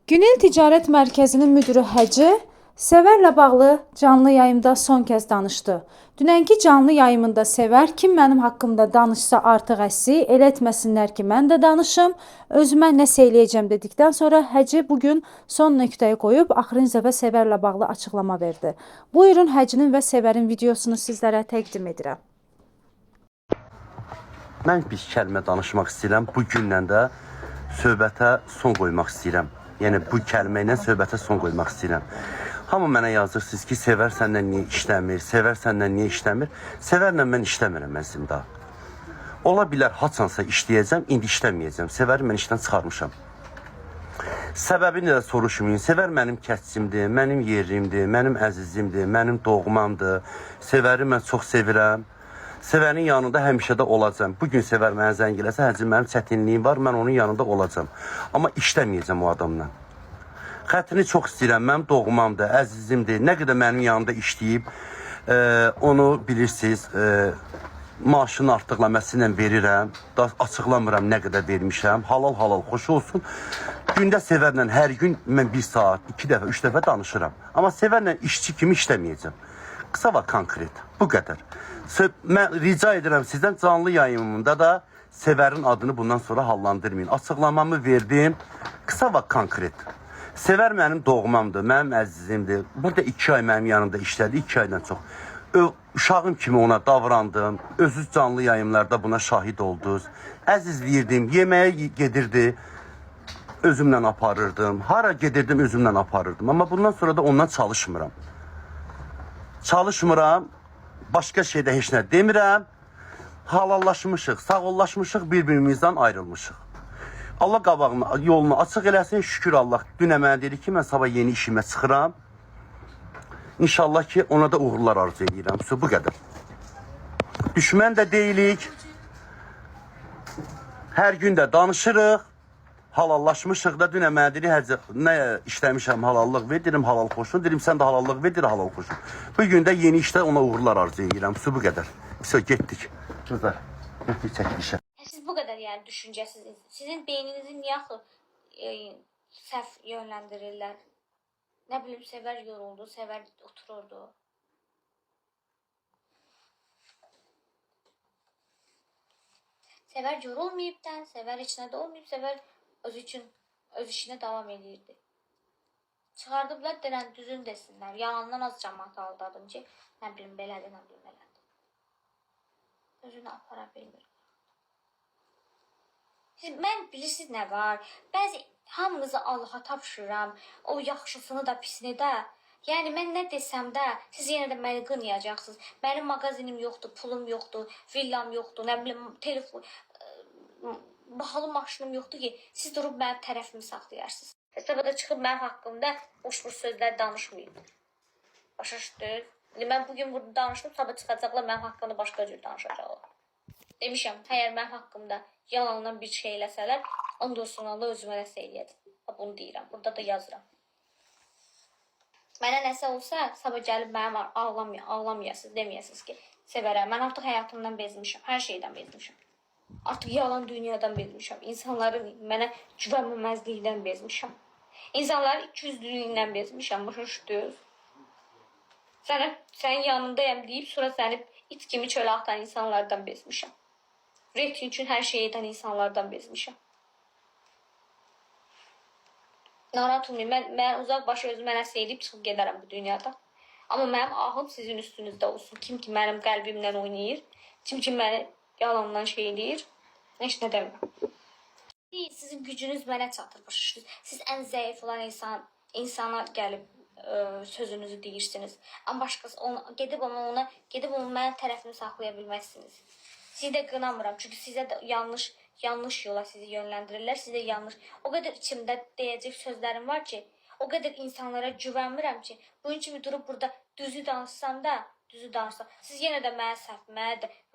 Günel Ticarət Mərkəzinin müdürü Həcə Sevərlə bağlı canlı yayımda son kəz danışdı. Dünənki canlı yayımında Sevər kim mənim haqqımda danışsa artıq əssi, elə etməsinlər ki, mən də danışım, özümə nə söyləyəcəm dedikdən sonra Həcə bugün son nöqtəyi qoyub axırıncı dəfə Sevərlə bağlı açıqlama verdi. Buyurun Həcinin və Sevərin videosunu sizlərə təqdim edirəm. Mən bir kəlmə danışmaq istəyirəm. Bu günlə də söhbətə son qoymaq istəyirəm. Yəni bu kəlmə ilə söhbətə son qoymaq istəyirəm. Hamı mənə yazırsınız ki, Sevər səndən niyə işləmir, Sevər səndən niyə işləmir? Sevərlə mən işləmirəm əslində. Ola bilər haçansa işləyəcəm, indi işləməyəcəm. Sevəri mən işdən çıxarmışam. Səbəbini də soruşmayın. Sevər mənim kəscimdir, mənim yerimdir, mənim əzizimdir, mənim doğmamdır. Sevəri mən çox sevirəm. Sevərin yanında həmişə də olacam. Bugün Sevər mənə zəng eləsə, Həcim mənim çətinliyim var, mən onun yanında olacam. Amma işləməyəcəm o adamla. Xətrini çox istəyirəm, mənim doğmamdır, əzizimdir. Nə qədər mənim yanında işləyib, onu bilirsiniz, maaşının artıqlaması ilə verirəm. Açıqlamıram nə qədər vermişəm. Halal xoş olsun. Gündə Sevərlə hər gün mən 1 saat, 2 dəfə, 3 dəfə danışıram. Amma Sevərlə işçi kimi işləməyəcəm. Qısa və konkret, bu qədər. Mən rica edirəm sizdən canlı yayımımda da Sevərin adını bundan sonra hallandırmayın. Açıqlamamı verdim, qısa və konkret. Sevər mənim doğmamdır, mənim əzizimdir. Burada 2 ay mənim yanımda işlədi, 2 aydan çox. Uşağım kimi ona davrandım, özünüz canlı yayımlarda buna şahid oldunuz. Əzizləyirdim, yeməyə gedirdi, özümlə aparırdım. Hara gedirdim, özümlə aparırdım. Amma bundan sonra da ondan çalışmıram. Çalışmıram, başqa şeydə heç nə demirəm. Halallaşmışıq, sağollaşmışıq, bir-birimizdən ayrılmışıq. Allah qabağını, yolunu açıq eləsin, şükür Allah. Dünə mənə dedi ki, mən sabah yeni işimə çıxıram. İnşallah ki, ona da uğurlar arzu edirəm. Bu qədər. Düşmən də deyilik. Hər gün də danışırıq. Halallaşmışıq da. Dünə mənə dedi, Həcə, nə işləmişəm, halallıq ver, dedim, halal xoşun. Dedim, sən də halallıq ver, halal xoşun. Bugün də yeni işdə ona uğurlar arzu edirəm. Bu qədər. Getdik. Kızlar, getdik çəkilişə. Siz bu qədər yəni düşüncəsiz. Sizin beyninizi niyə axı səhv yönləndirirlər? Nə bilim, Sevər yoruldu, Sevər otururdu. Sevər yorulmayıb da, Sevər içinə də olmayıb, Sevər öz işinə davam edirdi. Çıxardıblar, denən düzün desinlər. Yalandan az cəmaat aldadım ki, nə bilim belədir, nə bilim belədir. Özünü apara bilmir. Mən bilirsiniz nə var? Bəzi hamınızı Allaha tapşırıram. O yaxşısını da, pisini də. Yəni mən nə desəm də, siz yenə də məni qınayacaqsınız. Mənim mağazinim yoxdur, pulum yoxdur, villam yoxdur, nə bilim, telefon, bahalı maşınım yoxdur ki, siz durub mənim tərəfimi saxlayarsınız. Hesabada çıxıb mənim haqqımda boş-boş sözlər danışmayın. Başa düşdünüz? Mən bugün burada danışdım, sabah çıxacaqlar mənim haqqımda başqa cür danışacaqlar. Demişəm, əgər mənim haqqımda yalandan bir şey eləsələr, ondan sonra Allah özümə nəsə eləyəcək. Bunu deyirəm, burada da yazıram. Mənə nəsə olsa, sabah gəlib mənim ağlamayasınız, deməyəsiniz ki, Sevərəm. Mən artıq həyatımdan bezmişəm, hər şeydən bezmişəm. Artıq yalan dünyadan bezmişəm. İnsanların mənə güvənməməzlikdən bezmişəm. İnsanların ikiyüzlülüyündən bezmişəm, başa düşdünüz? Sənin yanındayım deyib, sonra səni it kimi çölə atan insanlardan bezmişəm. Reyting üçün hər şey edən insanlardan bezmişəm. Narahat olmayın, mən uzaq başı özümə nəsə edib çıxıb gedərəm bu dünyada. Amma mənim ahım sizin üstünüzdə olsun. Kim ki mənim qəlbimlə oynayır, kim ki məni yalandan şey eləyir, heç nə demirəm. Sizin gücünüz mənə çatır, başa. Siz ən zəif olan insana gəlib sözünüzü deyirsiniz. Amma başqası gedib ona mənim tərəfimi saxlaya bilməzsiniz. Sizi də qınamıram, çünki sizə də yanlış yola sizi yönləndirirlər, sizə yanlış. O qədər içimdə deyəcək sözlərim var ki, o qədər insanlara güvənmirəm ki, bunun kimi durub burada düzü danışsam, siz yenə də mənə səhv,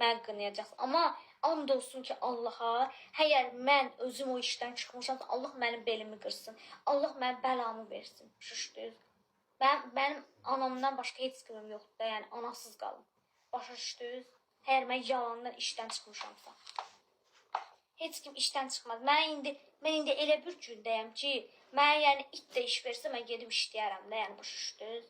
mənə qınayacaqsınız. Amma and olsun ki, Allaha, əgər mən özüm o işdən çıxmışamsa, Allah mənim belimi qırsın, Allah mənim bəlamı versin. Şüşdünüz. Mənim anamdan başqa heç kimim yoxdur da, yəni anasız qalım. Başa düşdünüz? Əgər mən yalandan işdən çıxmışamsa. Heç kim işdən çıxmaz. Mən indi elə bir gündəyəm ki, Mən yəni it də iş versə mən gedib işləyərəm də, yəni başa düşdünüz?